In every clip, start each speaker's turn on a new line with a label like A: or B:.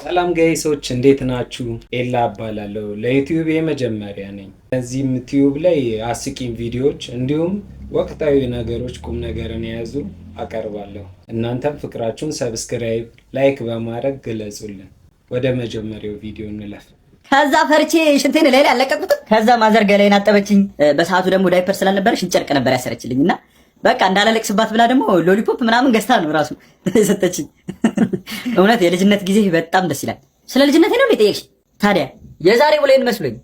A: ሰላም ጋይሶች እንዴት ናችሁ? ኤላ እባላለሁ። ለዩቲዩብ የመጀመሪያ ነኝ። እዚህም ዩቲዩብ ላይ አስቂኝ ቪዲዮዎች እንዲሁም ወቅታዊ ነገሮች ቁም ነገርን የያዙ አቀርባለሁ። እናንተም ፍቅራችሁን ሰብስክራይብ፣ ላይክ በማድረግ ግለጹልን። ወደ መጀመሪያው ቪዲዮ እንለፍ።
B: ከዛ ፈርቼ ሽንቴን ላይ ያለቀቁት ከዛ ማዘር ገላዬን አጠበችኝ። በሰዓቱ ደግሞ ዳይፐር ስላልነበረ ጨርቅ ነበር ያሰረችልኝና በቃ እንዳላለቅስባት ብላ ደግሞ ሎሊፖፕ ምናምን ገዝታ ነው ራሱ የሰጠችኝ። እውነት የልጅነት ጊዜ በጣም ደስ ይላል። ስለ ልጅነቴ ነው የጠየቅሽ? ታዲያ የዛሬ ብለን መስሎኝ።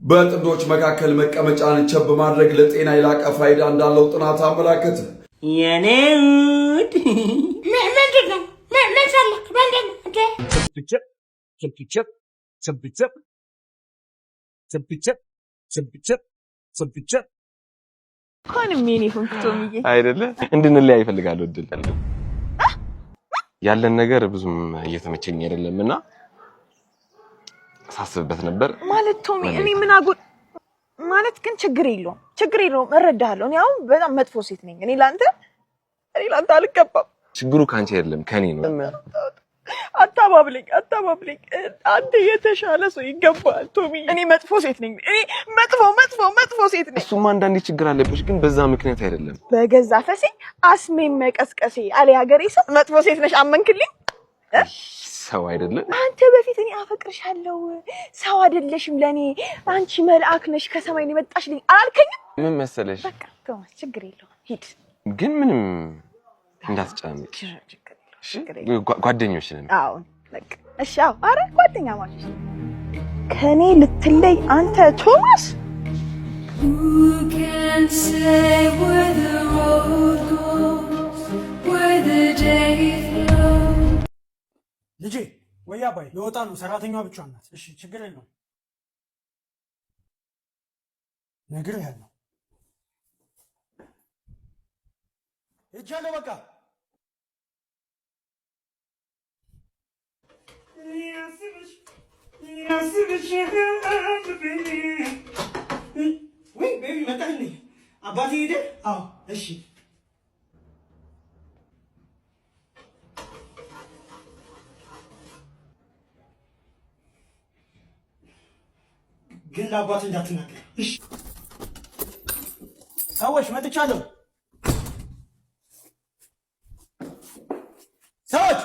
C: በጥንዶች መካከል መቀመጫን ቸብ ማድረግ ለጤና የላቀ ፋይዳ እንዳለው ጥናት አመላከተ።
B: የኔውድ
D: ምንድነው? ምን ፈለክ? ምንድነው? ኮንም ምን ይሁን ቶሚዬ
E: አይደለ እንድንለያይ ይፈልጋል እድል ያለን ነገር ብዙም እየተመቸኝ አይደለምና ሳስብበት ነበር
D: ማለት ቶሚ እኔ ምን አጎል ማለት ግን ችግር የለውም እረዳሃለሁ። እኔ አሁን በጣም መጥፎ ሴት ነኝ። እኔ ላንተ አልገባም።
E: ችግሩ ካንቺ አይደለም ከኔ ነው።
D: አታባብለኝ አንተ የተሻለ ሰው ይገባል ቶሚ። እኔ መጥፎ ሴት ነኝ። እኔ መጥፎ ሴት ነኝ።
E: እሱማ አንዳንዴ ችግር አለብሽ ግን በዛ ምክንያት አይደለም።
D: በገዛ ፈሴ አስሜን መቀስቀሴ አለ ሀገሬ ሰው መጥፎ ሴት ነሽ አመንክልኝ።
E: ሰው አይደለም
D: አንተ በፊት እኔ አፈቅርሻለሁ ሰው አይደለሽም ለኔ አንቺ መልአክ ነሽ ከሰማይ ነው የመጣሽልኝ አላልከኝም?
E: ምን መሰለሽ
D: በቃ ቶማስ ችግር የለውም ሂድ።
E: ግን ምንም እንዳትጫነቂ እሺ? ጓደኞች ነን።
D: አዎ በቃ እሺ። አዎ አረ ጓደኛ ማለት ከኔ ልትለይ አንተ ቶማስ?
F: Who can say where the road goes, where the day flows?
G: ልጄ ወይ አባይ ለወጣ ነው። ሰራተኛዋ ብቻዋን ናት። እሺ ችግር የለውም ነግሬሃለሁ። ሄጃለሁ በቃ ወይ ቤቢ መጣልኝ። አባቴ ሄደ? አዎ እሺ ግን ለአባቴ እንዳትናገር እሺ። ሰዎች መጥቻለሁ። ሰዎች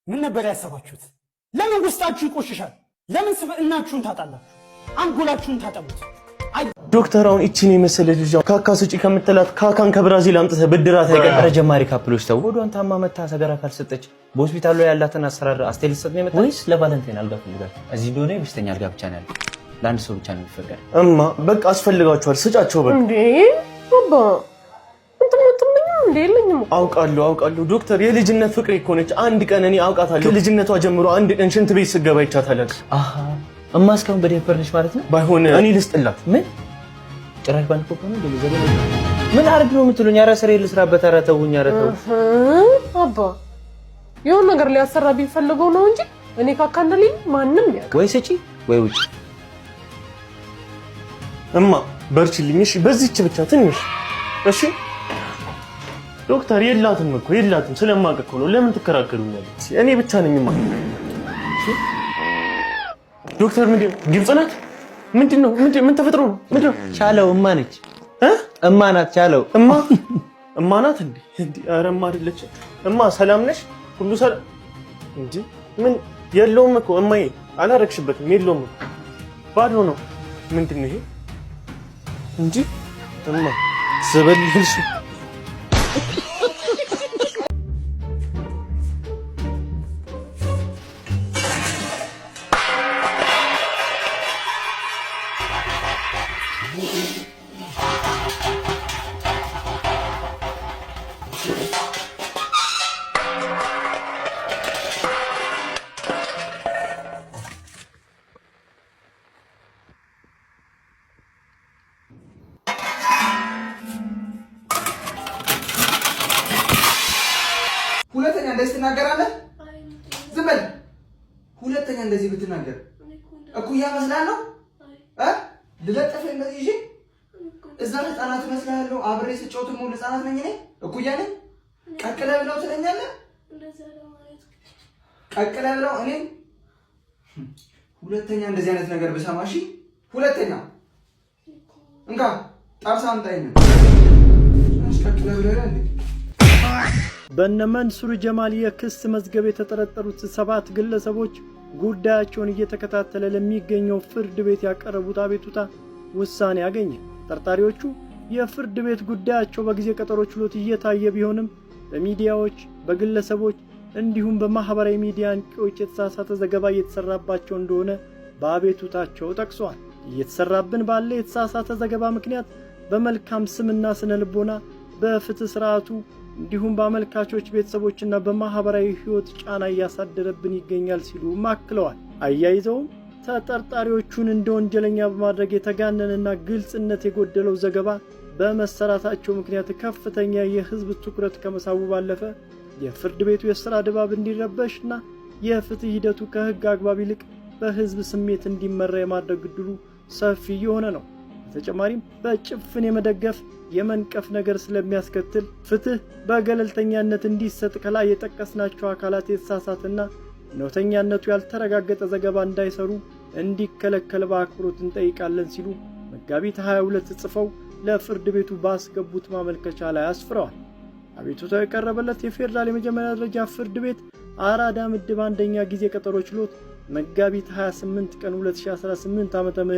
G: ምን ነበር ያሰባችሁት? ለምን ውስጣችሁ ይቆሽሻል? ለምን ስብዕናችሁን ታጣላችሁ? አንጎላችሁን ታጠቡት።
H: ዶክተር አሁን እቺን የመሰለች ልጅ ካካ ስጪ ከምትላት ካካን ከብራዚል አምጥተህ ብድራት ያቀጠረ ጀማሪ ካፕሎች ተው። ወዷን ታማ መታ ሰገራ ካልሰጠች በሆስፒታሉ ላይ ያላትን አሰራር አስቴል ሰጥ ነው የመጣው ወይስ ለቫለንታይን አልጋ ፈልጋል? እዚህ እንደሆነ በስተኛ አልጋ ብቻ ነው ያለው። ለአንድ ሰው ብቻ ነው የሚፈቀድ። እማ በቃ አስፈልጋችኋል፣ ስጫቸው በቃ። እንዴ አባ አውቃለሁ ዶክተር፣ የልጅነት ፍቅሬ እኮ ነች። አንድ ቀን እኔ አውቃታለሁ። ከልጅነቷ ጀምሮ አንድ ቀን ሽንት ቤት ስገባ ይቻታለች። አሃ እማ እስካሁን በዲያፐር ነሽ ማለት ነው? ባይሆን እኔ ልስጥላት። ምን ጭራሽ ባንድ ኮኮ ነው እንደዘለ ምን አርግ ነው የምትሉኝ? ኧረ ስሬ ልስራበት። ኧረ ተውኝ፣ ኧረ ተው
I: አባ። የሆነ ነገር ሊያሰራ ቢፈልገው ነው እንጂ እኔ ካካንደልኝ ማንም ያውቅ።
H: ወይ ስጪ ወይ ውጪ። እማ በርቺልኝ እሺ፣ በዚህች ብቻ ትንሽ እሺ። ዶክተር የላትም እኮ የላትም። ስለማውቅ እኮ ነው። ለምን ትከራከሩኛለች? እኔ ብቻ ነኝ ማ ዶክተር ምንድነው? ግብጽ ናት? ምንድነው? ምን ተፈጥሮ ነው? ምንድነው? ቻለው እማ ነች እማ ናት። ቻለው እማ ናት እንዴ? ኧረ እማ አይደለች። እማ ሰላም ነሽ? ሁሉ ሰላም እንጂ ምን የለውም እኮ እማዬ፣ አላረግሽበትም። የለውም ባዶ ነው። ምንድነው ይሄ እንጂ እማ ዘበልልሽ
J: ሁለተኛ እንደዚህ ትናገራለህ? ዝም በል። ሁለተኛ እንደዚህ ብትናገር እኩያ መስላለሁ ልለጥፍ እንደዚህ ይዤ እዛ ህፃናት መስላለሁ አብሬ ስጫወት ሙሉ ህፃናት ነኝ እኔ እኩያ ነኝ ቀቅለ ብለው ትለኛለህ ቀቅለ ብለው እኔ ሁለተኛ እንደዚህ አይነት ነገር ብሰማሽ ሁለተኛ እንካ ጣብሳ አምጣኝ ቀቅለ ብለው እንዴ
G: በእነ መንሱር ጀማል የክስ መዝገብ የተጠረጠሩት 7 ግለሰቦች ጉዳያቸውን እየተከታተለ ለሚገኘው ፍርድ ቤት ያቀረቡት አቤቱታ ውሳኔ አገኘ። ተጠርጣሪዎቹ የፍርድ ቤት ጉዳያቸው በጊዜ ቀጠሮ ችሎት እየታየ ቢሆንም በሚዲያዎች በግለሰቦች እንዲሁም በማህበራዊ ሚዲያ አንቂዎች የተሳሳተ ዘገባ እየተሰራባቸው እንደሆነ በአቤቱታቸው ጠቅሰዋል። እየተሰራብን ባለ የተሳሳተ ዘገባ ምክንያት በመልካም ስምና ስነ ልቦና በፍትህ ስርዓቱ እንዲሁም በአመልካቾች ቤተሰቦችና በማህበራዊ ህይወት ጫና እያሳደረብን ይገኛል ሲሉ አክለዋል። አያይዘውም ተጠርጣሪዎቹን እንደ ወንጀለኛ በማድረግ የተጋነነና ግልጽነት የጎደለው ዘገባ በመሰራታቸው ምክንያት ከፍተኛ የህዝብ ትኩረት ከመሳቡ ባለፈ የፍርድ ቤቱ የሥራ ድባብ እንዲረበሽና የፍትህ ሂደቱ ከህግ አግባብ ይልቅ በህዝብ ስሜት እንዲመራ የማድረግ ዕድሉ ሰፊ የሆነ ነው። በተጨማሪም በጭፍን የመደገፍ የመንቀፍ ነገር ስለሚያስከትል ፍትህ በገለልተኛነት እንዲሰጥ ከላይ የጠቀስናቸው አካላት የተሳሳተና እውነተኛነቱ ያልተረጋገጠ ዘገባ እንዳይሰሩ እንዲከለከል በአክብሮት እንጠይቃለን ሲሉ መጋቢት 22 ጽፈው ለፍርድ ቤቱ ባስገቡት ማመልከቻ ላይ አስፍረዋል። አቤቱታው የቀረበለት የፌዴራል የመጀመሪያ ደረጃ ፍርድ ቤት አራዳ ምድብ አንደኛ ጊዜ ቀጠሮ ችሎት መጋቢት 28 ቀን 2018 ዓ.ም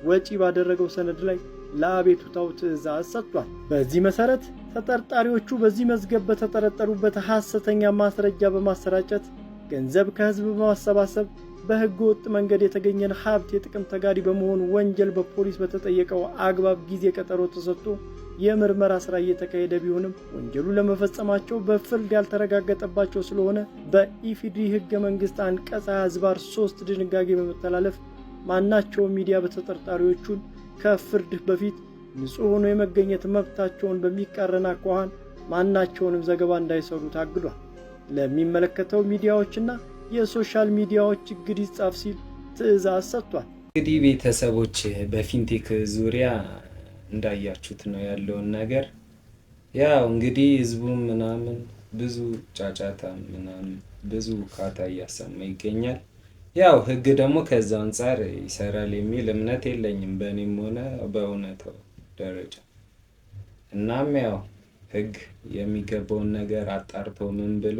G: ወጪ ባደረገው ሰነድ ላይ ለአቤቱታው ትዕዛዝ ሰጥቷል። በዚህ መሰረት ተጠርጣሪዎቹ በዚህ መዝገብ በተጠረጠሩበት ሐሰተኛ ማስረጃ በማሰራጨት ገንዘብ ከህዝብ በማሰባሰብ በህገ ወጥ መንገድ የተገኘን ሀብት የጥቅም ተጋሪ በመሆኑ ወንጀል በፖሊስ በተጠየቀው አግባብ ጊዜ ቀጠሮ ተሰጥቶ የምርመራ ስራ እየተካሄደ ቢሆንም ወንጀሉ ለመፈጸማቸው በፍርድ ያልተረጋገጠባቸው ስለሆነ በኢፌዴሪ ህገ መንግስት አንቀጽ 20/3 ድንጋጌ በመተላለፍ ማናቸው ሚዲያ በተጠርጣሪዎቹን ከፍርድ በፊት ንጹህ ሆኖ የመገኘት መብታቸውን በሚቃረን አኳኋን ማናቸውንም ዘገባ እንዳይሰሩ ታግዷል። ለሚመለከተው ሚዲያዎችና የሶሻል ሚዲያዎች እግድ ይጻፍ ሲል ትዕዛዝ ሰጥቷል።
A: እንግዲህ ቤተሰቦች በፊንቴክ ዙሪያ እንዳያችሁት ነው ያለውን ነገር። ያው እንግዲህ ህዝቡ ምናምን ብዙ ጫጫታ ምናምን ብዙ ካታ እያሰማ ይገኛል። ያው ህግ ደግሞ ከዛ አንፃር ይሰራል የሚል እምነት የለኝም በእኔም ሆነ በእውነታው ደረጃ። እናም ያው ህግ የሚገባውን ነገር አጣርቶ ምን ብሎ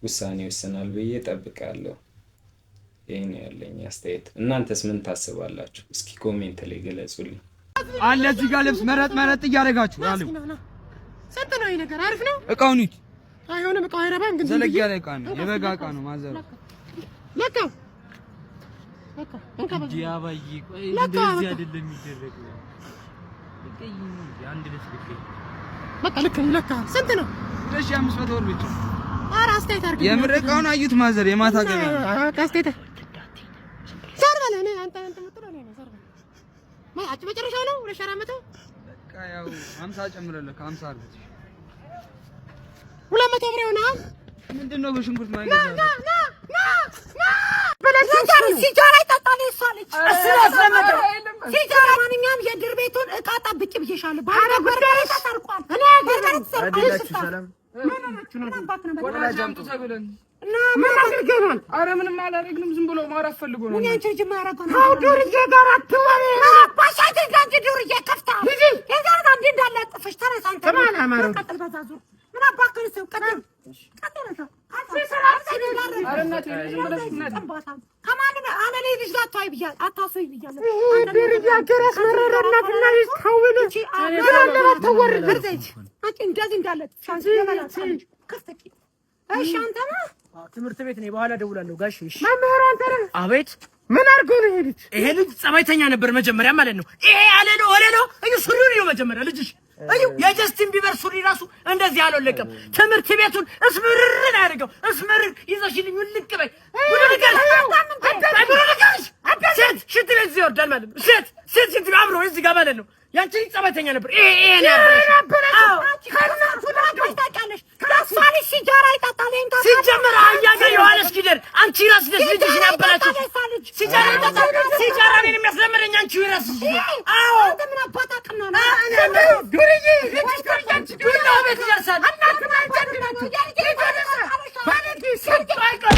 A: ውሳኔ ይወስናል ብዬ እጠብቃለሁ። ይሄን ያለኝ አስተያየት። እናንተስ ምን ታስባላችሁ? እስኪ ኮሜንት ላይ ገለጹልኝ።
K: አለ እዚህ ጋር ልብስ መረጥ እያደረጋችሁ አሉ።
I: ሰጥ ነው ይሄ ነገር አሪፍ ነው።
K: እቃውን ይት
I: አይሆንም። እቃው አይረባም ግን
K: ዘለግ ያለ እቃ ነው። የበጋ እቃ ነው ማዘር
I: ለካ
K: ዲያባይ ቆይ እንደዚህ አይደለም የሚደረገው። ለቀይ አንድ ልብስ
I: ለካ ስንት ነው?
K: 2500 ብር ብቻ።
I: ኧረ አስተያየት አድርግ።
K: የምረቃውን አዩት ማዘር የማታ ገበያ
I: አስተያየት ሰርበለ እኔ አንተ የምትለው ነው ሰርበለ ማጭ መጨረሻው ነው 400
K: በቃ ያው 50 ጨምረለ ከ50 አርጉት
I: 200 ብር ይሆናል።
K: ምንድነው በሽንኩርት ማይገዛ
I: ና በለዛው ሲጃራ ይጣጣል ይሳለች አስራስለመደ ሲጃራ ማንኛውም የድር ቤቱን እቃ ጠብቂ ብዬሻለሁ። ባለ በርበሬ ተሰርቋል። እኔ በርበሬ ተሰርቋል። ሰላም
K: ወላጃምጡ ተብለን
I: እና ምን አድርገናል?
K: አረ ምንም አላደረግንም። ዝም ብሎ ማውራት ፈልጎ ነው።
I: ምን አንቺ ጅማ ያረጋው ነው? ዱርዬ ጋር አትወሪ። አባሻት ጋር ዱርዬ ከፍታ ልጅ የዛሬ አንድ እንዳለ ጥፍሽ ተረሳንተ ማን አማረው ቀጥል በዛዙ ምን አባከለ ሰው ቀጥል ቀጥል አረናት ይዘምበለሽነት ከማን አነ ልጅ ላታይ ብያ አታፈይ ብያ ዱርዬ ገረስ መረረናትና ይስታውል እቺ አለ ተወርድ በርዘች አንቺ እንደዚህ እንዳለ ሻንስ ይበላል ከፍተቂ እሺ አንተ ነህ ትምህርት ቤት ነኝ። በኋላ ደውላለሁ ጋሽ። እሺ መምህር አንተ ነህ? አቤት። ምን አድርጎ ነው ይሄ ልጅ ጸባይተኛ ነበር መጀመሪያ ማለት ነው። ይሄ አለ ነው እዩ ሱሪውን ነው መጀመሪያ ልጅሽ እዩ የጀስቲን ቢበር ሱሪ ራሱ እንደዚህ አልወለቀም። ትምህርት ቤቱን እስምርር ያደርገው እስምርር ይዘሽልኝ ልቅ በይ ሴት ሽት ላይ ይወርዳል ማለት ነው። ሴት ሽት አብሮ እዚህ ጋር ማለት ነው። ያንቺ ጸባይተኛ ነበር። ይሄ ነው ያበረሽ። አዎ ከናቱ ታውቂያለሽ ከራስፋልሽ ሲጃራ ይጣጣል እንታ
L: ሲጀምር አያጋ ዮሐንስ ጊደር አንቺ ራስ ደስ ልጅሽ ነበረች ሲጃራ ይጣጣል ሲጃራ ነው የሚያስለምደኝ አንቺ ራስ አዎ
I: ምን አባታቅና ነው
L: ዱርዬ ልጅሽ ከርጃንቺ ዱርዬ ቤት ይደርሳል እናትና አንቺ ባለዲ ሰርጭ አይቀር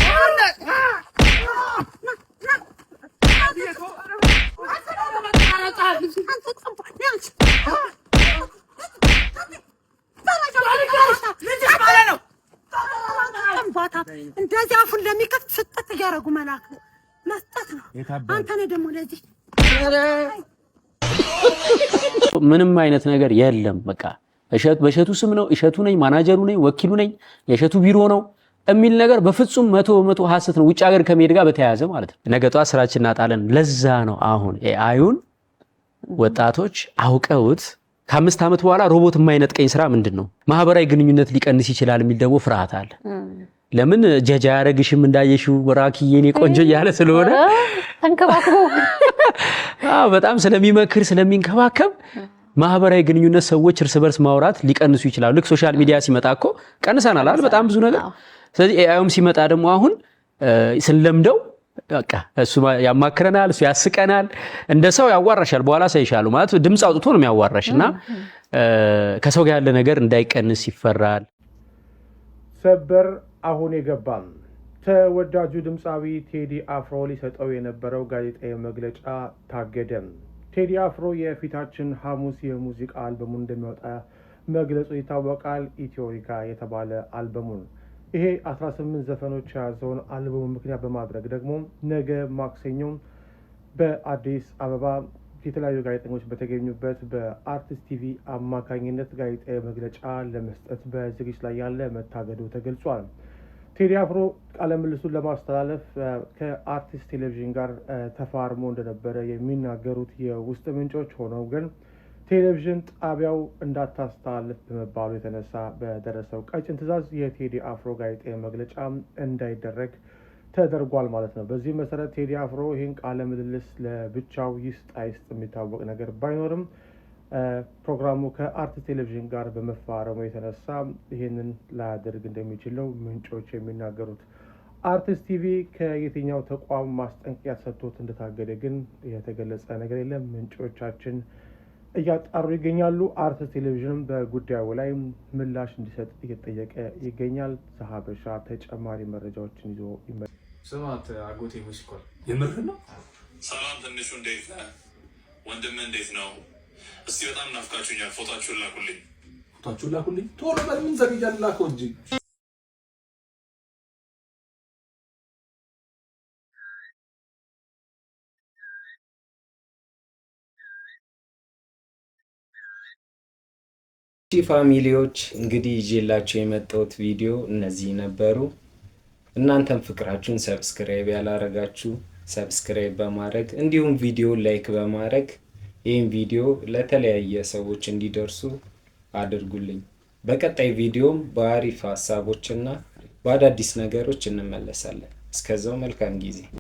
I: እንደዚህ አፉን ለሚከፍት ፍጥጥ እያደረጉ መላክ ነው መስጠት ነው። አንተ ነህ ደግሞ ለዚህ
M: ምንም አይነት ነገር የለም። በቃ በእሸቱ ስም ነው፣ እሸቱ ነኝ፣ ማናጀሩ ነኝ፣ ወኪሉ ነኝ፣ የእሸቱ ቢሮ ነው የሚል ነገር በፍጹም 100% ሐሰት ነው። ውጭ ሀገር ከመሄድ ጋር በተያያዘ ማለት ነው። ነገ ጧት ስራችን እናጣለን። ለዛ ነው አሁን ኤአይን ወጣቶች አውቀውት ከ5 ዓመት በኋላ ሮቦት የማይነጥቀኝ ስራ ምንድነው? ማህበራዊ ግንኙነት ሊቀንስ ይችላል የሚል ደግሞ ፍርሃት አለ። ለምን ጀጃ ያረግሽም እንዳየሽው ወራኪዬኔ ቆንጆ ያለ ስለሆነ
N: ተንከባክቦ
M: በጣም ስለሚመክር ስለሚንከባከብ ማህበራዊ ግንኙነት ሰዎች እርስ በርስ ማውራት ሊቀንሱ ይችላሉ። ልክ ሶሻል ሚዲያ ሲመጣ እኮ ቀንሰናል አይደል? በጣም ብዙ ነገር። ስለዚህ ኤአይም ሲመጣ ደግሞ አሁን ስለምደው በቃ እሱ ያማክረናል፣ እሱ ያስቀናል፣ እንደ ሰው ያዋራሻል። በኋላ ሳይሻሉ ማለት ድምጽ አውጥቶ ነው የሚያዋራሽና ከሰው ጋር ያለ ነገር እንዳይቀንስ ይፈራል።
G: ሰበር አሁን የገባም ተወዳጁ ድምፃዊ ቴዲ አፍሮ ሊሰጠው የነበረው ጋዜጣዊ መግለጫ ታገደ። ቴዲ አፍሮ የፊታችን ሐሙስ የሙዚቃ አልበሙን እንደሚወጣ መግለጹ ይታወቃል። ኢትዮሪካ የተባለ አልበሙን ይሄ 18 ዘፈኖች የያዘውን አልበሙ ምክንያት በማድረግ ደግሞ ነገ ማክሰኞ በአዲስ አበባ የተለያዩ ጋዜጠኞች በተገኙበት በአርቲስት ቲቪ አማካኝነት ጋዜጣዊ መግለጫ ለመስጠት በዝግጅት ላይ ያለ መታገዱ ተገልጿል። ቴዲ አፍሮ ቃለ ምልልሱን ለማስተላለፍ ከአርቲስት ቴሌቪዥን ጋር ተፋርሞ እንደነበረ የሚናገሩት የውስጥ ምንጮች ሆነው ግን ቴሌቪዥን ጣቢያው እንዳታስተላልፍ በመባሉ የተነሳ በደረሰው ቀጭን ትዕዛዝ የቴዲ አፍሮ ጋዜጣዊ መግለጫ እንዳይደረግ ተደርጓል ማለት ነው። በዚህ መሰረት ቴዲ አፍሮ ይህን ቃለ ምልልስ ለብቻው ይስጥ አይስጥ የሚታወቅ ነገር ባይኖርም ፕሮግራሙ ከአርቲስት ቴሌቪዥን ጋር በመፋረሙ የተነሳ ይህንን ላያደርግ እንደሚችል ነው ምንጮች የሚናገሩት። አርቲስት ቲቪ ከየትኛው ተቋም ማስጠንቀቂያ ሰጥቶት እንደታገደ ግን የተገለጸ ነገር የለም። ምንጮቻችን እያጣሩ ይገኛሉ። አርቲስት ቴሌቪዥንም በጉዳዩ ላይ ምላሽ እንዲሰጥ እየጠየቀ ይገኛል። ሀበሻ ተጨማሪ መረጃዎችን ይዞ ይመጣል።
O: ስማት አጎቴ ሙሲኮል የምርህ ነው?
P: ሰላም ትንሹ፣ እንዴት ነህ? ወንድምህ እንዴት ነው? እስቲ በጣም ናፍቃችሁኛል። ፎቶአችሁን ላኩልኝ።
O: ፎቶአችሁን ላኩልኝ? ቶሎ በል፣ ምን ዘግይተህ ላከው እንጂ።
A: ፋሚሊዎች እንግዲህ ይዤላችሁ የመጣሁት ቪዲዮ እነዚህ ነበሩ። እናንተም ፍቅራችሁን ሰብስክራይብ ያላረጋችሁ ሰብስክራይብ በማድረግ እንዲሁም ቪዲዮ ላይክ በማድረግ ይህን ቪዲዮ ለተለያየ ሰዎች እንዲደርሱ አድርጉልኝ። በቀጣይ ቪዲዮም በአሪፍ ሀሳቦችና በአዳዲስ ነገሮች እንመለሳለን። እስከዛው መልካም ጊዜ